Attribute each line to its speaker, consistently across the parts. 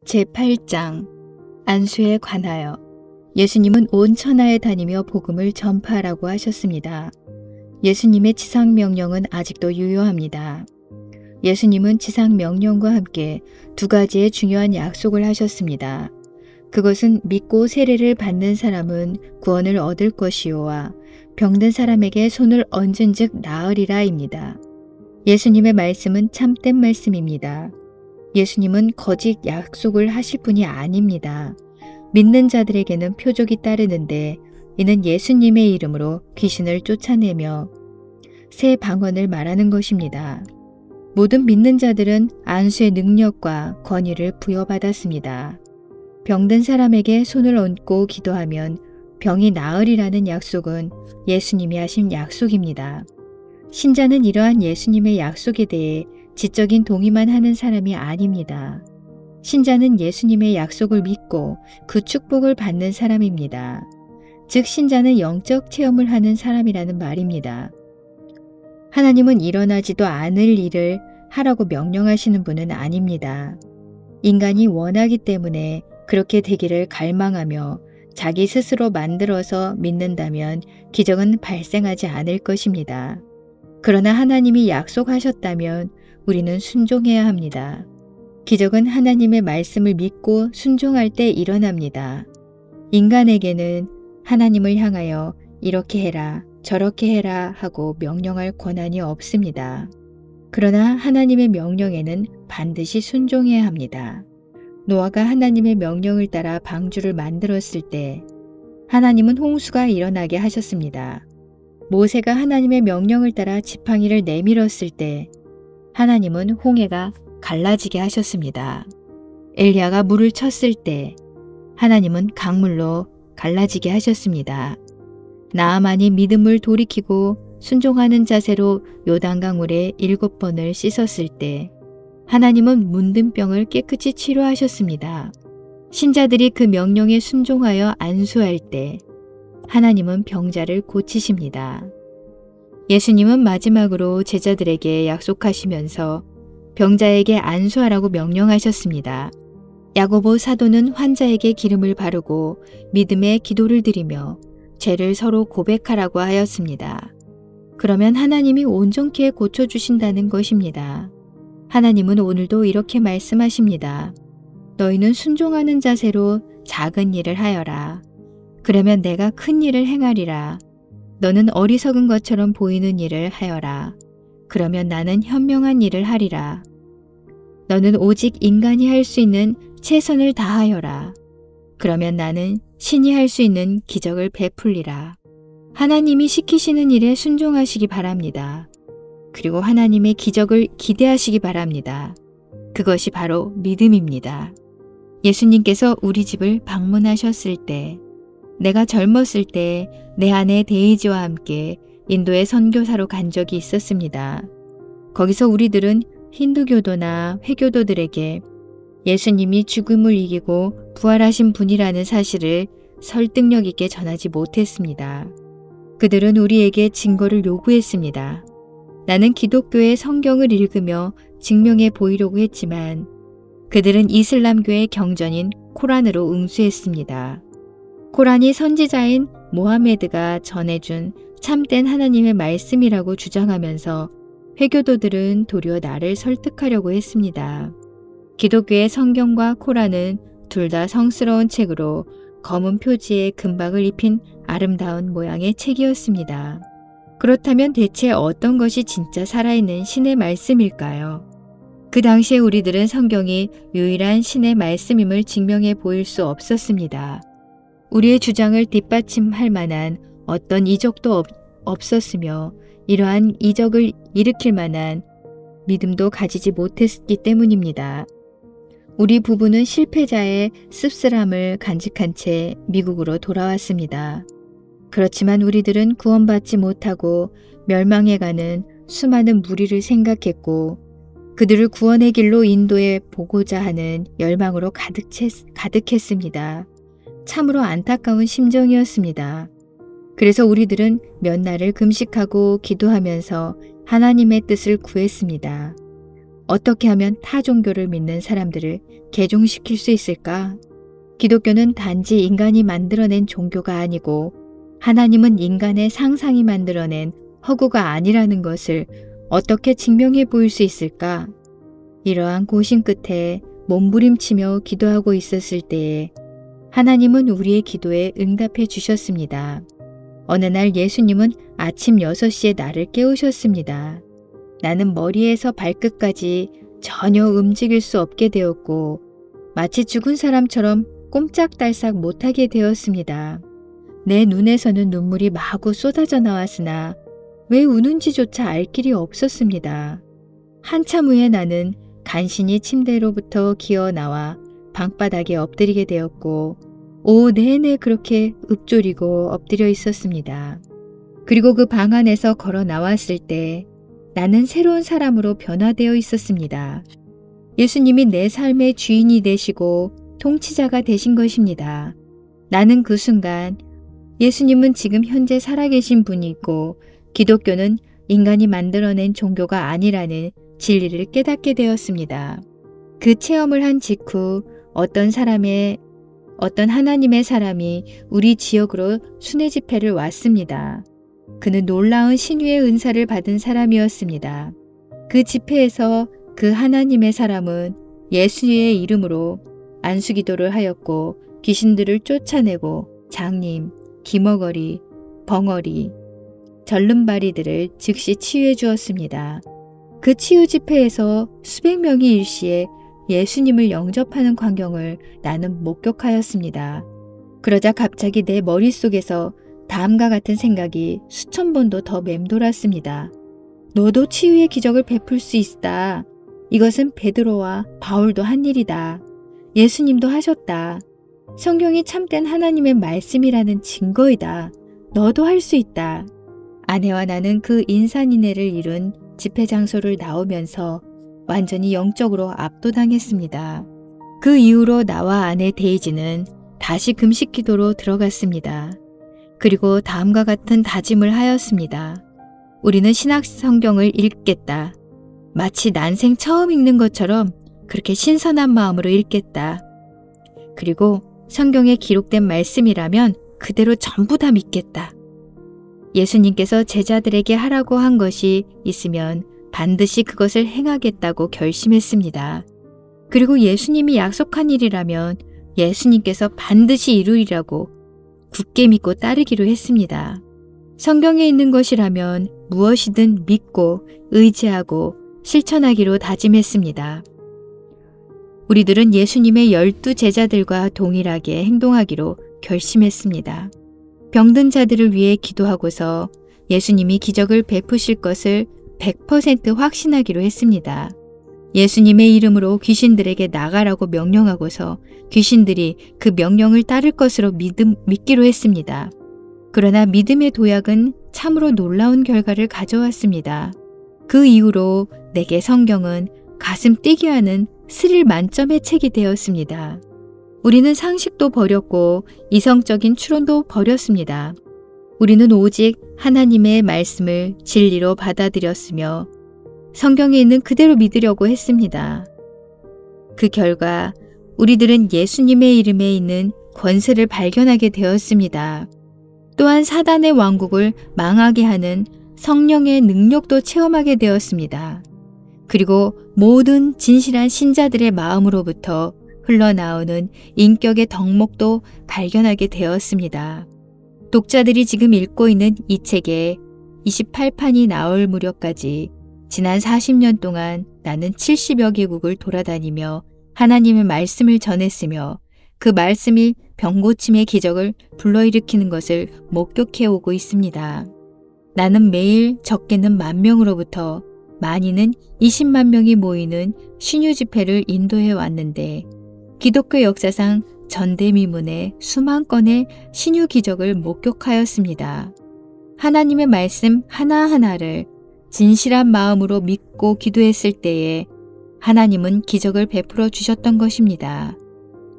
Speaker 1: 제8장 안수에 관하여 예수님은 온 천하에 다니며 복음을 전파하라고 하셨습니다. 예수님의 지상명령은 아직도 유효합니다. 예수님은 지상명령과 함께 두 가지의 중요한 약속을 하셨습니다. 그것은 믿고 세례를 받는 사람은 구원을 얻을 것이요와 병든 사람에게 손을 얹은 즉 나으리라입니다. 예수님의 말씀은 참된 말씀입니다. 예수님은 거짓 약속을 하실 분이 아닙니다. 믿는 자들에게는 표적이 따르는데 이는 예수님의 이름으로 귀신을 쫓아내며 새 방언을 말하는 것입니다. 모든 믿는 자들은 안수의 능력과 권위를 부여받았습니다. 병든 사람에게 손을 얹고 기도하면 병이 나으리라는 약속은 예수님이 하신 약속입니다. 신자는 이러한 예수님의 약속에 대해 지적인 동의만 하는 사람이 아닙니다. 신자는 예수님의 약속을 믿고 그 축복을 받는 사람입니다. 즉 신자는 영적 체험을 하는 사람이라는 말입니다. 하나님은 일어나지도 않을 일을 하라고 명령하시는 분은 아닙니다. 인간이 원하기 때문에 그렇게 되기를 갈망하며 자기 스스로 만들어서 믿는다면 기적은 발생하지 않을 것입니다. 그러나 하나님이 약속하셨다면 우리는 순종해야 합니다. 기적은 하나님의 말씀을 믿고 순종할 때 일어납니다. 인간에게는 하나님을 향하여 이렇게 해라, 저렇게 해라 하고 명령할 권한이 없습니다. 그러나 하나님의 명령에는 반드시 순종해야 합니다. 노아가 하나님의 명령을 따라 방주를 만들었을 때 하나님은 홍수가 일어나게 하셨습니다. 모세가 하나님의 명령을 따라 지팡이를 내밀었을 때 하나님은 홍해가 갈라지게 하셨습니다. 엘리야가 물을 쳤을 때 하나님은 강물로 갈라지게 하셨습니다. 나아만이 믿음을 돌이키고 순종하는 자세로 요단강물에 7번을 씻었을 때 하나님은 문든 병을 깨끗이 치료하셨습니다. 신자들이 그 명령에 순종하여 안수할 때 하나님은 병자를 고치십니다. 예수님은 마지막으로 제자들에게 약속하시면서 병자에게 안수하라고 명령하셨습니다. 야고보 사도는 환자에게 기름을 바르고 믿음의 기도를 드리며 죄를 서로 고백하라고 하였습니다. 그러면 하나님이 온전케 고쳐주신다는 것입니다. 하나님은 오늘도 이렇게 말씀하십니다. 너희는 순종하는 자세로 작은 일을 하여라. 그러면 내가 큰 일을 행하리라. 너는 어리석은 것처럼 보이는 일을 하여라. 그러면 나는 현명한 일을 하리라. 너는 오직 인간이 할 수 있는 최선을 다하여라. 그러면 나는 신이 할 수 있는 기적을 베풀리라. 하나님이 시키시는 일에 순종하시기 바랍니다. 그리고 하나님의 기적을 기대하시기 바랍니다. 그것이 바로 믿음입니다. 예수님께서 우리 집을 방문하셨을 때, 내가 젊었을 때 내 아내 데이지와 함께 인도에 선교사로 간 적이 있었습니다. 거기서 우리들은 힌두교도나 회교도들에게 예수님이 죽음을 이기고 부활하신 분이라는 사실을 설득력 있게 전하지 못했습니다. 그들은 우리에게 증거를 요구했습니다. 나는 기독교의 성경을 읽으며 증명해 보이려고 했지만 그들은 이슬람교의 경전인 코란으로 응수했습니다. 코란이 선지자인 모하메드가 전해준 참된 하나님의 말씀이라고 주장하면서 회교도들은 도리어 나를 설득하려고 했습니다. 기독교의 성경과 코란은 둘 다 성스러운 책으로 검은 표지에 금박을 입힌 아름다운 모양의 책이었습니다. 그렇다면 대체 어떤 것이 진짜 살아있는 신의 말씀일까요? 그 당시에 우리들은 성경이 유일한 신의 말씀임을 증명해 보일 수 없었습니다. 우리의 주장을 뒷받침할 만한 어떤 이적도 없었으며 이러한 이적을 일으킬 만한 믿음도 가지지 못했기 때문입니다. 우리 부부는 실패자의 씁쓸함을 간직한 채 미국으로 돌아왔습니다. 그렇지만 우리들은 구원받지 못하고 멸망해가는 수많은 무리를 생각했고 그들을 구원의 길로 인도해 보고자 하는 열망으로 가득했습니다. 참으로 안타까운 심정이었습니다. 그래서 우리들은 몇 날을 금식하고 기도하면서 하나님의 뜻을 구했습니다. 어떻게 하면 타 종교를 믿는 사람들을 개종시킬 수 있을까? 기독교는 단지 인간이 만들어낸 종교가 아니고 하나님은 인간의 상상이 만들어낸 허구가 아니라는 것을 어떻게 증명해 보일 수 있을까? 이러한 고심 끝에 몸부림치며 기도하고 있었을 때에 하나님은 우리의 기도에 응답해 주셨습니다. 어느 날 예수님은 아침 6시에 나를 깨우셨습니다. 나는 머리에서 발끝까지 전혀 움직일 수 없게 되었고 마치 죽은 사람처럼 꼼짝달싹 못하게 되었습니다. 내 눈에서는 눈물이 마구 쏟아져 나왔으나 왜 우는지조차 알 길이 없었습니다. 한참 후에 나는 간신히 침대로부터 기어 나와 방바닥에 엎드리게 되었고 오후 내내 그렇게 읊조리고 엎드려 있었습니다. 그리고 그 방 안에서 걸어 나왔을 때 나는 새로운 사람으로 변화되어 있었습니다. 예수님이 내 삶의 주인이 되시고 통치자가 되신 것입니다. 나는 그 순간 예수님은 지금 현재 살아계신 분이고 기독교는 인간이 만들어낸 종교가 아니라는 진리를 깨닫게 되었습니다. 그 체험을 한 직후 어떤 하나님의 사람이 우리 지역으로 순회 집회를 왔습니다. 그는 놀라운 신유의 은사를 받은 사람이었습니다. 그 집회에서 그 하나님의 사람은 예수의 이름으로 안수기도를 하였고 귀신들을 쫓아내고 장님, 기머거리, 벙어리, 절름발이들을 즉시 치유해 주었습니다. 그 치유 집회에서 수백 명이 일시에 예수님을 영접하는 광경을 나는 목격하였습니다. 그러자 갑자기 내 머릿속에서 다음과 같은 생각이 수천 번도 더 맴돌았습니다. 너도 치유의 기적을 베풀 수 있다. 이것은 베드로와 바울도 한 일이다. 예수님도 하셨다. 성경이 참된 하나님의 말씀이라는 증거이다. 너도 할 수 있다. 아내와 나는 그 인산인해를 이룬 집회 장소를 나오면서 완전히 영적으로 압도당했습니다. 그 이후로 나와 아내 데이지는 다시 금식 기도로 들어갔습니다. 그리고 다음과 같은 다짐을 하였습니다. 우리는 신약 성경을 읽겠다. 마치 난생 처음 읽는 것처럼 그렇게 신선한 마음으로 읽겠다. 그리고 성경에 기록된 말씀이라면 그대로 전부 다 믿겠다. 예수님께서 제자들에게 하라고 한 것이 있으면 반드시 그것을 행하겠다고 결심했습니다. 그리고 예수님이 약속한 일이라면 예수님께서 반드시 이루리라고 굳게 믿고 따르기로 했습니다. 성경에 있는 것이라면 무엇이든 믿고 의지하고 실천하기로 다짐했습니다. 우리들은 예수님의 12 제자들과 동일하게 행동하기로 결심했습니다. 병든 자들을 위해 기도하고서 예수님이 기적을 베푸실 것을 100% 확신하기로 했습니다. 예수님의 이름으로 귀신들에게 나가라고 명령하고서 귀신들이 그 명령을 따를 것으로 믿기로 했습니다. 그러나 믿음의 도약은 참으로 놀라운 결과를 가져왔습니다. 그 이후로 내게 성경은 가슴 뛰게 하는 스릴 만점의 책이 되었습니다. 우리는 상식도 버렸고 이성적인 추론도 버렸습니다. 우리는 오직 하나님의 말씀을 진리로 받아들였으며 성경에 있는 그대로 믿으려고 했습니다. 그 결과 우리들은 예수님의 이름에 있는 권세를 발견하게 되었습니다. 또한 사단의 왕국을 망하게 하는 성령의 능력도 체험하게 되었습니다. 그리고 모든 진실한 신자들의 마음으로부터 흘러나오는 인격의 덕목도 발견하게 되었습니다. 독자들이 지금 읽고 있는 이 책에 28판이 나올 무렵까지 지난 40년 동안 나는 70여 개국을 돌아다니며 하나님의 말씀을 전했으며 그 말씀이 병고침의 기적을 불러일으키는 것을 목격해 오고 있습니다. 나는 매일 적게는 10,000명으로부터 많이는 20만 명이 모이는 신유 집회를 인도해 왔는데 기독교 역사상 전대미문의 수만 건의 신유 기적을 목격하였습니다. 하나님의 말씀 하나하나를 진실한 마음으로 믿고 기도했을 때에 하나님은 기적을 베풀어 주셨던 것입니다.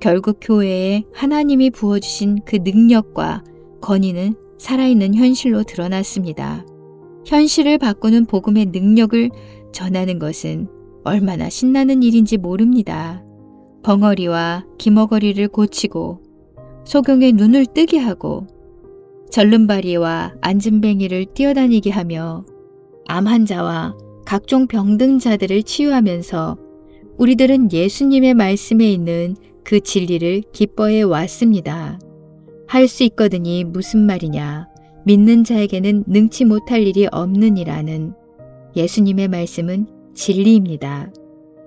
Speaker 1: 결국 교회에 하나님이 부어주신 그 능력과 권위는 살아있는 현실로 드러났습니다. 현실을 바꾸는 복음의 능력을 전하는 것은 얼마나 신나는 일인지 모릅니다. 벙어리와 기머거리를 고치고 소경의 눈을 뜨게 하고 절름발이와 앉은뱅이를 뛰어다니게 하며 암 환자와 각종 병든 자들을 치유하면서 우리들은 예수님의 말씀에 있는 그 진리를 기뻐해 왔습니다. 할 수 있거든이 무슨 말이냐. 믿는 자에게는 능치 못할 일이 없느니라는 예수님의 말씀은 진리입니다.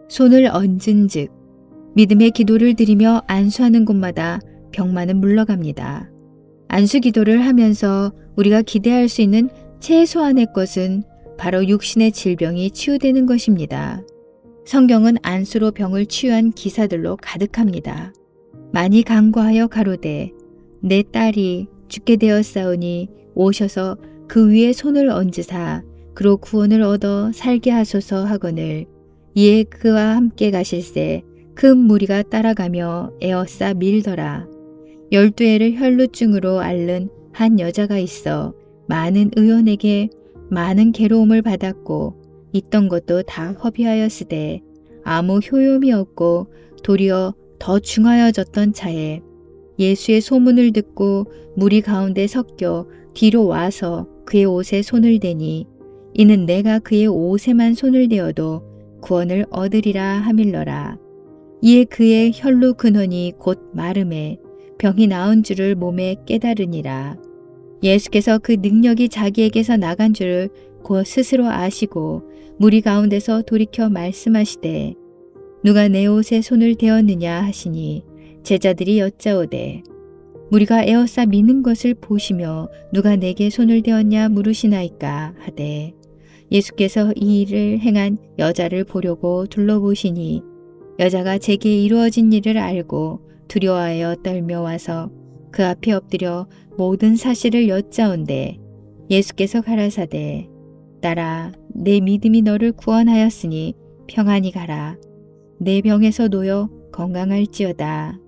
Speaker 1: 손을 얹은 즉 믿음의 기도를 드리며 안수하는 곳마다 병만은 물러갑니다. 안수 기도를 하면서 우리가 기대할 수 있는 최소한의 것은 바로 육신의 질병이 치유되는 것입니다. 성경은 안수로 병을 치유한 기사들로 가득합니다. 많이 간구하여 가로되 내 딸이 죽게 되었사오니 오셔서 그 위에 손을 얹으사 그로 구원을 얻어 살게 하소서 하거늘 이에 그와 함께 가실새 큰 무리가 따라가며 에어싸 밀더라. 12해를 혈루증으로 앓는 한 여자가 있어 많은 의원에게 많은 괴로움을 받았고 있던 것도 다 허비하였으되 아무 효용이 없고 도리어 더 중하여졌던 차에 예수의 소문을 듣고 무리 가운데 섞여 뒤로 와서 그의 옷에 손을 대니 이는 내가 그의 옷에만 손을 대어도 구원을 얻으리라 하밀러라. 이에 그의 혈루 근원이 곧 마름에 병이 나은 줄을 몸에 깨달으니라. 예수께서 그 능력이 자기에게서 나간 줄을 곧 스스로 아시고 무리 가운데서 돌이켜 말씀하시되 누가 내 옷에 손을 대었느냐 하시니 제자들이 여짜오되 무리가 에워싸 미는 것을 보시며 누가 내게 손을 대었냐 물으시나이까 하되 예수께서 이 일을 행한 여자를 보려고 둘러보시니 여자가 제게 이루어진 일을 알고 두려워하여 떨며 와서 그 앞에 엎드려 모든 사실을 여짜온대 예수께서 가라사대 딸아 내 믿음이 너를 구원하였으니 평안히 가라. 내 병에서 놓여 건강할지어다.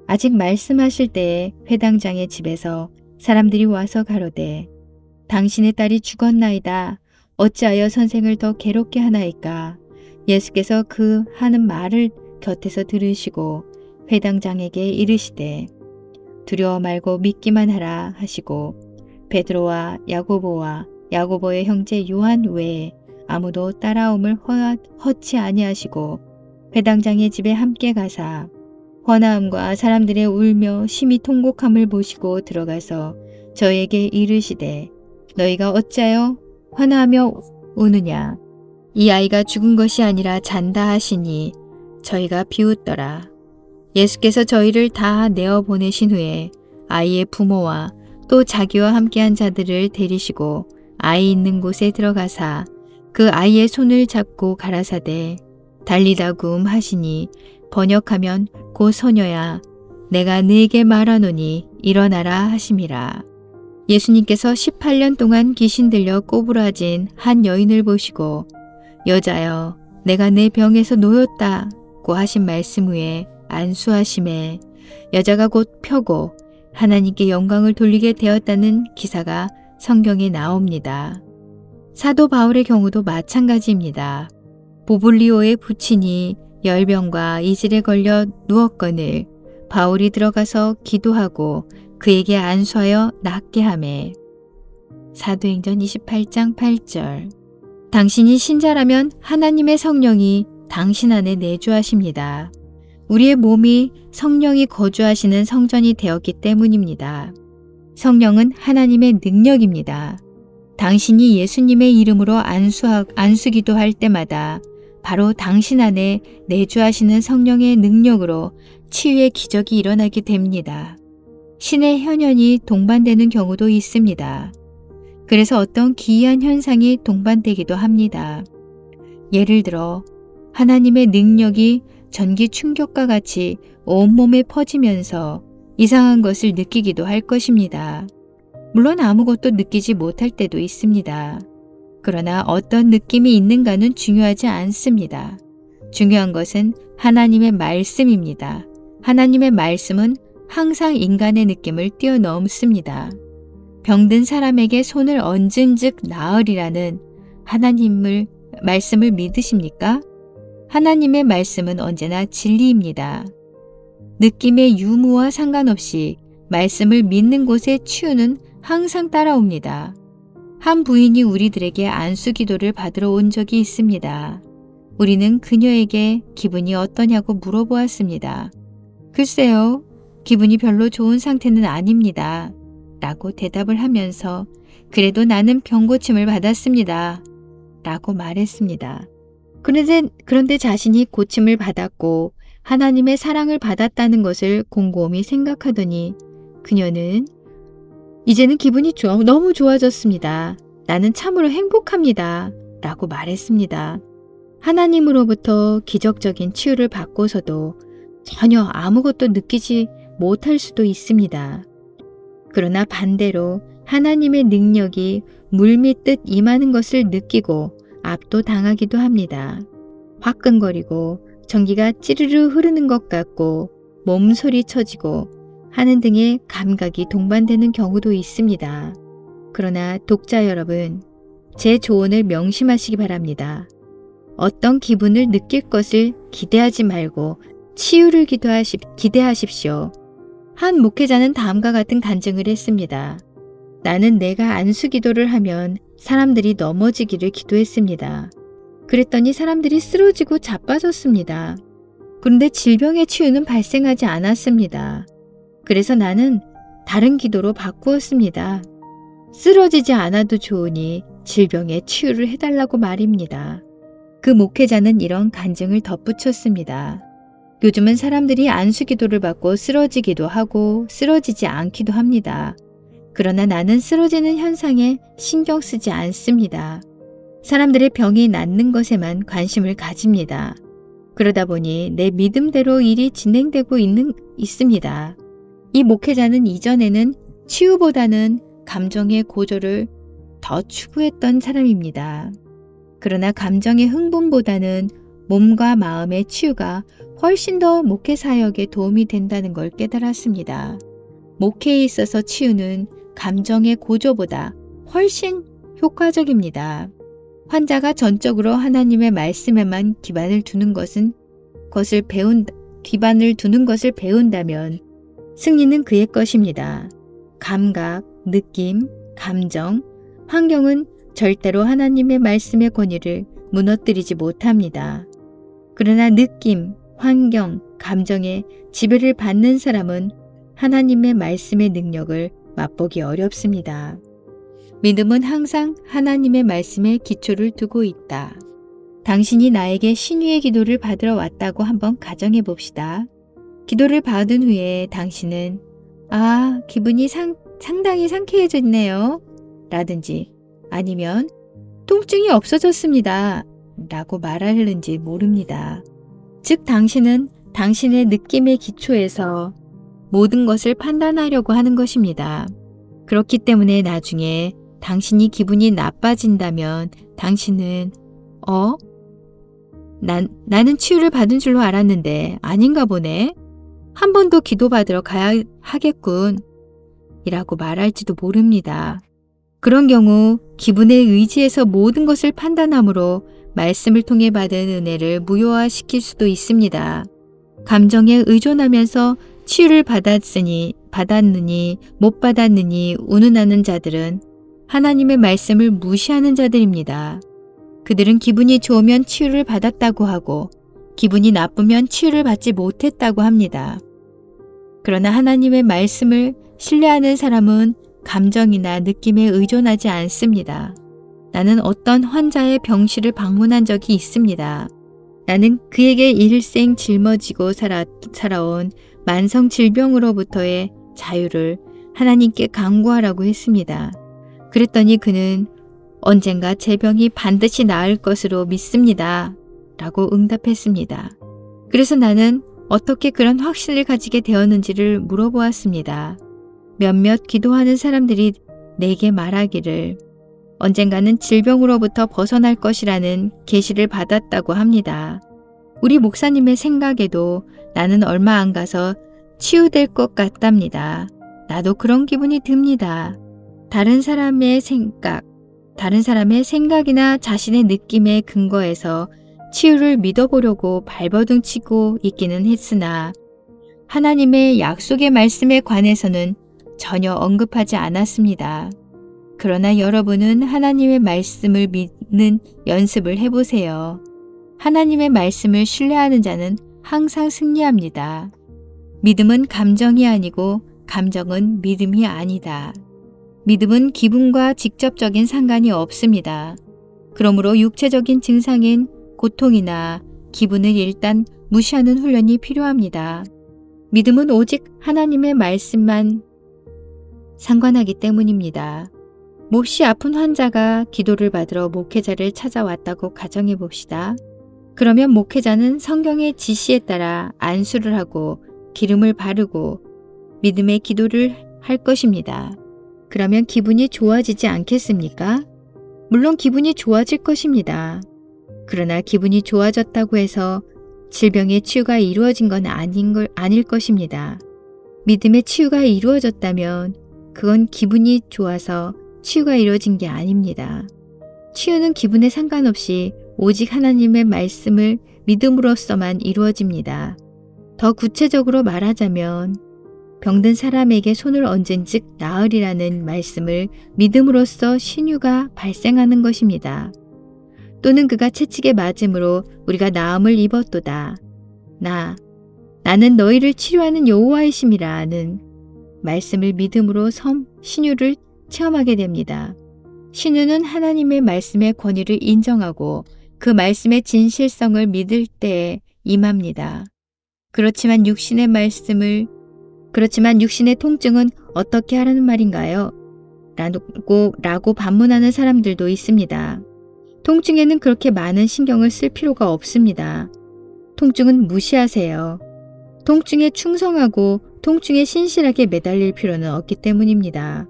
Speaker 1: 아직 말씀하실 때에 회당장의 집에서 사람들이 와서 가로되 당신의 딸이 죽었나이다. 어찌하여 선생을 더 괴롭게 하나이까. 예수께서 그 하는 말을 곁에서 들으시고 회당장에게 이르시되 두려워 말고 믿기만 하라 하시고 베드로와 야고보와 야고보의 형제 요한 외에 아무도 따라옴을 허치 아니하시고 회당장의 집에 함께 가사 헌화함과 사람들의 울며 심히 통곡함을 보시고 들어가서 저에게 이르시되 너희가 어찌하여 환호하며 우느냐. 이 아이가 죽은 것이 아니라 잔다 하시니 저희가 비웃더라. 예수께서 저희를 다 내어보내신 후에 아이의 부모와 또 자기와 함께한 자들을 데리시고 아이 있는 곳에 들어가사 그 아이의 손을 잡고 가라사대 달리다굼 하시니 번역하면 고 소녀야 내가 네게 말하노니 일어나라 하심이라. 예수님께서 18년 동안 귀신 들려 꼬부라진 한 여인을 보시고 여자여 내가 내 병에서 놓였다고 하신 말씀 후에 안수하심에 여자가 곧 펴고 하나님께 영광을 돌리게 되었다는 기사가 성경에 나옵니다. 사도 바울의 경우도 마찬가지입니다. 보블리오의 부친이 열병과 이질에 걸려 누웠거늘 바울이 들어가서 기도하고 그에게 안수하여 낫게 하매. 사도행전 28장 8절. 당신이 신자라면 하나님의 성령이 당신 안에 내주하십니다. 우리의 몸이 성령이 거주하시는 성전이 되었기 때문입니다. 성령은 하나님의 능력입니다. 당신이 예수님의 이름으로 안수기도할 때마다 바로 당신 안에 내주하시는 성령의 능력으로 치유의 기적이 일어나게 됩니다. 신의 현현이 동반되는 경우도 있습니다. 그래서 어떤 기이한 현상이 동반되기도 합니다. 예를 들어 하나님의 능력이 전기 충격과 같이 온몸에 퍼지면서 이상한 것을 느끼기도 할 것입니다. 물론 아무것도 느끼지 못할 때도 있습니다. 그러나 어떤 느낌이 있는가는 중요하지 않습니다. 중요한 것은 하나님의 말씀입니다. 하나님의 말씀은 항상 인간의 느낌을 뛰어넘습니다. 병든 사람에게 손을 얹은 즉 나으리라는 하나님을 말씀을 믿으십니까? 하나님의 말씀은 언제나 진리입니다. 느낌의 유무와 상관없이 말씀을 믿는 곳의 치유는 항상 따라옵니다. 한 부인이 우리들에게 안수 기도를 받으러 온 적이 있습니다. 우리는 그녀에게 기분이 어떠냐고 물어보았습니다. 글쎄요, 기분이 별로 좋은 상태는 아닙니다. 라고 대답을 하면서 그래도 나는 병고침을 받았습니다. 라고 말했습니다. 그런데 자신이 고침을 받았고 하나님의 사랑을 받았다는 것을 곰곰이 생각하더니 그녀는 이제는 기분이 너무 좋아졌습니다. 나는 참으로 행복합니다. 라고 말했습니다. 하나님으로부터 기적적인 치유를 받고서도 전혀 아무것도 느끼지 못할 수도 있습니다. 그러나 반대로 하나님의 능력이 물밀듯 임하는 것을 느끼고 압도당하기도 합니다. 화끈거리고 전기가 찌르르 흐르는 것 같고 몸소리 쳐지고 하는 등의 감각이 동반되는 경우도 있습니다. 그러나 독자 여러분, 제 조언을 명심하시기 바랍니다. 어떤 기분을 느낄 것을 기대하지 말고 치유를 기대하십시오. 한 목회자는 다음과 같은 간증을 했습니다. 나는 내가 안수 기도를 하면 사람들이 넘어지기를 기도했습니다. 그랬더니 사람들이 쓰러지고 자빠졌습니다. 그런데 질병의 치유는 발생하지 않았습니다. 그래서 나는 다른 기도로 바꾸었습니다. 쓰러지지 않아도 좋으니 질병의 치유를 해달라고 말입니다. 그 목회자는 이런 간증을 덧붙였습니다. 요즘은 사람들이 안수 기도를 받고 쓰러지기도 하고 쓰러지지 않기도 합니다. 그러나 나는 쓰러지는 현상에 신경 쓰지 않습니다. 사람들의 병이 낫는 것에만 관심을 가집니다. 그러다 보니 내 믿음대로 일이 진행되고 있습니다. 이 목회자는 이전에는 치유보다는 감정의 고조를 더 추구했던 사람입니다. 그러나 감정의 흥분보다는 몸과 마음의 치유가 훨씬 더 목회 사역에 도움이 된다는 걸 깨달았습니다. 목회에 있어서 치유는 감정의 고조보다 훨씬 효과적입니다. 환자가 전적으로 하나님의 말씀에만 기반을 두는 것을 배운다면 승리는 그의 것입니다. 감각, 느낌, 감정, 환경은 절대로 하나님의 말씀의 권위를 무너뜨리지 못합니다. 그러나 느낌, 환경, 감정에 지배를 받는 사람은 하나님의 말씀의 능력을 맛보기 어렵습니다. 믿음은 항상 하나님의 말씀에 기초를 두고 있다. 당신이 나에게 신유의 기도를 받으러 왔다고 한번 가정해 봅시다. 기도를 받은 후에 당신은 기분이 상당히 상쾌해졌네요. 라든지 아니면 통증이 없어졌습니다. 라고 말하는지 모릅니다. 즉 당신은 당신의 느낌의 기초에서 모든 것을 판단하려고 하는 것입니다. 그렇기 때문에 나중에 당신이 기분이 나빠진다면 당신은 나는 치유를 받은 줄로 알았는데 아닌가 보네. 한 번 더 기도받으러 가야 하겠군. 이라고 말할지도 모릅니다. 그런 경우 기분에 의지해서 모든 것을 판단함으로 말씀을 통해 받은 은혜를 무효화시킬 수도 있습니다. 감정에 의존하면서 치유를 받았느니 못 받았느니 운운하는 자들은 하나님의 말씀을 무시하는 자들입니다. 그들은 기분이 좋으면 치유를 받았다고 하고 기분이 나쁘면 치유를 받지 못했다고 합니다. 그러나 하나님의 말씀을 신뢰하는 사람은 감정이나 느낌에 의존하지 않습니다. 나는 어떤 환자의 병실을 방문한 적이 있습니다. 나는 그에게 일생 짊어지고 살아온 만성 질병으로부터의 자유를 하나님께 간구하라고 했습니다. 그랬더니 그는 언젠가 제 병이 반드시 나을 것으로 믿습니다. 라고 응답했습니다. 그래서 나는 어떻게 그런 확신을 가지게 되었는지를 물어보았습니다. 몇몇 기도하는 사람들이 내게 말하기를 언젠가는 질병으로부터 벗어날 것이라는 계시를 받았다고 합니다. 우리 목사님의 생각에도 나는 얼마 안 가서 치유될 것 같답니다. 나도 그런 기분이 듭니다. 다른 사람의 생각이나 자신의 느낌에 근거해서 치유를 믿어보려고 발버둥 치고 있기는 했으나 하나님의 약속의 말씀에 관해서는 전혀 언급하지 않았습니다. 그러나 여러분은 하나님의 말씀을 믿는 연습을 해보세요. 하나님의 말씀을 신뢰하는 자는 항상 승리합니다. 믿음은 감정이 아니고 감정은 믿음이 아니다. 믿음은 기분과 직접적인 상관이 없습니다. 그러므로 육체적인 증상인 고통이나 기분을 일단 무시하는 훈련이 필요합니다. 믿음은 오직 하나님의 말씀만 상관하기 때문입니다. 몹시 아픈 환자가 기도를 받으러 목회자를 찾아왔다고 가정해 봅시다. 그러면 목회자는 성경의 지시에 따라 안수를 하고 기름을 바르고 믿음의 기도를 할 것입니다. 그러면 기분이 좋아지지 않겠습니까? 물론 기분이 좋아질 것입니다. 그러나 기분이 좋아졌다고 해서 질병의 치유가 이루어진 건 아닐 것입니다. 믿음의 치유가 이루어졌다면 그건 기분이 좋아서 치유가 이루어진 게 아닙니다. 치유는 기분에 상관없이 오직 하나님의 말씀을 믿음으로써만 이루어집니다. 더 구체적으로 말하자면 병든 사람에게 손을 얹은 즉 나으리라는 말씀을 믿음으로써 신유가 발생하는 것입니다. 또는 그가 채찍에 맞음으로 우리가 나음을 입었도다. 나는 너희를 치료하는 여호와이심이라는 말씀을 믿음으로 신유를 체험하게 됩니다. 신유는 하나님의 말씀의 권위를 인정하고 그 말씀의 진실성을 믿을 때에 임합니다. 그렇지만 육신의 통증은 어떻게 하라는 말인가요? 라고 반문하는 사람들도 있습니다. 통증에는 그렇게 많은 신경을 쓸 필요가 없습니다. 통증은 무시하세요. 통증에 충성하고 통증에 신실하게 매달릴 필요는 없기 때문입니다.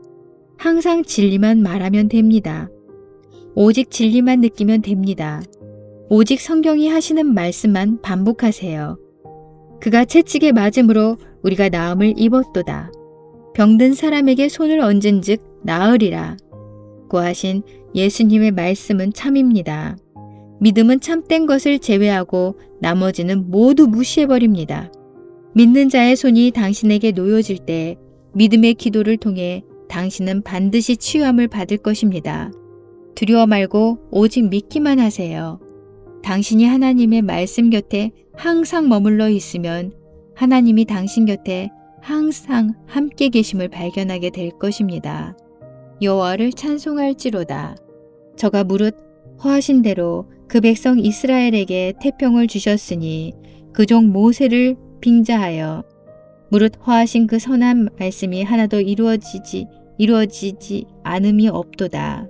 Speaker 1: 항상 진리만 말하면 됩니다. 오직 진리만 느끼면 됩니다. 오직 성경이 하시는 말씀만 반복하세요. 그가 채찍에 맞음으로 우리가 나음을 입었도다. 병든 사람에게 손을 얹은 즉 나으리라 고 하신 예수님의 말씀은 참입니다. 믿음은 참된 것을 제외하고 나머지는 모두 무시해버립니다. 믿는 자의 손이 당신에게 놓여질 때 믿음의 기도를 통해 당신은 반드시 치유함을 받을 것입니다. 두려워 말고 오직 믿기만 하세요. 당신이 하나님의 말씀 곁에 항상 머물러 있으면 하나님이 당신 곁에 항상 함께 계심을 발견하게 될 것입니다. 여호와를 찬송할지로다. 저가 무릇 허하신 대로 그 백성 이스라엘에게 태평을 주셨으니 그 종 모세를 빙자하여 무릇 허하신 그 선한 말씀이 하나도 이루어지지 않음이 없도다.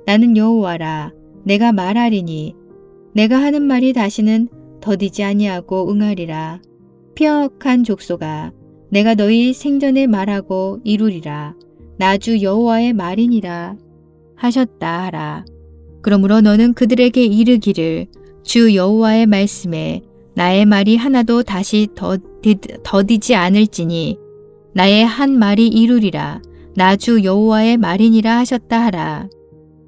Speaker 1: 나는 여호와라. 내가 말하리니 내가 하는 말이 다시는 더디지 아니하고 응하리라. 피역한 족속아, 내가 너희 생전에 말하고 이루리라. 나주 여호와의 말이니라 하셨다 하라. 그러므로 너는 그들에게 이르기를 주 여호와의 말씀에 나의 말이 하나도 다시 더디지 않을지니 나의 한 말이 이루리라. 나주 여호와의 말이니라 하셨다 하라.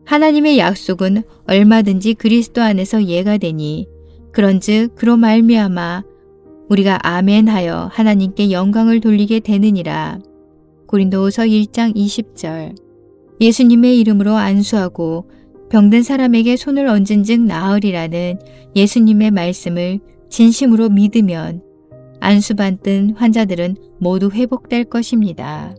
Speaker 1: 하나님의 약속은 얼마든지 그리스도 안에서 예가 되니 그런즉 그로 말미암아 우리가 아멘하여 하나님께 영광을 돌리게 되느니라. 고린도후서 1장 20절. 예수님의 이름으로 안수하고 병든 사람에게 손을 얹은 즉 나으리라는 예수님의 말씀을 진심으로 믿으면 안수받은 환자들은 모두 회복될 것입니다.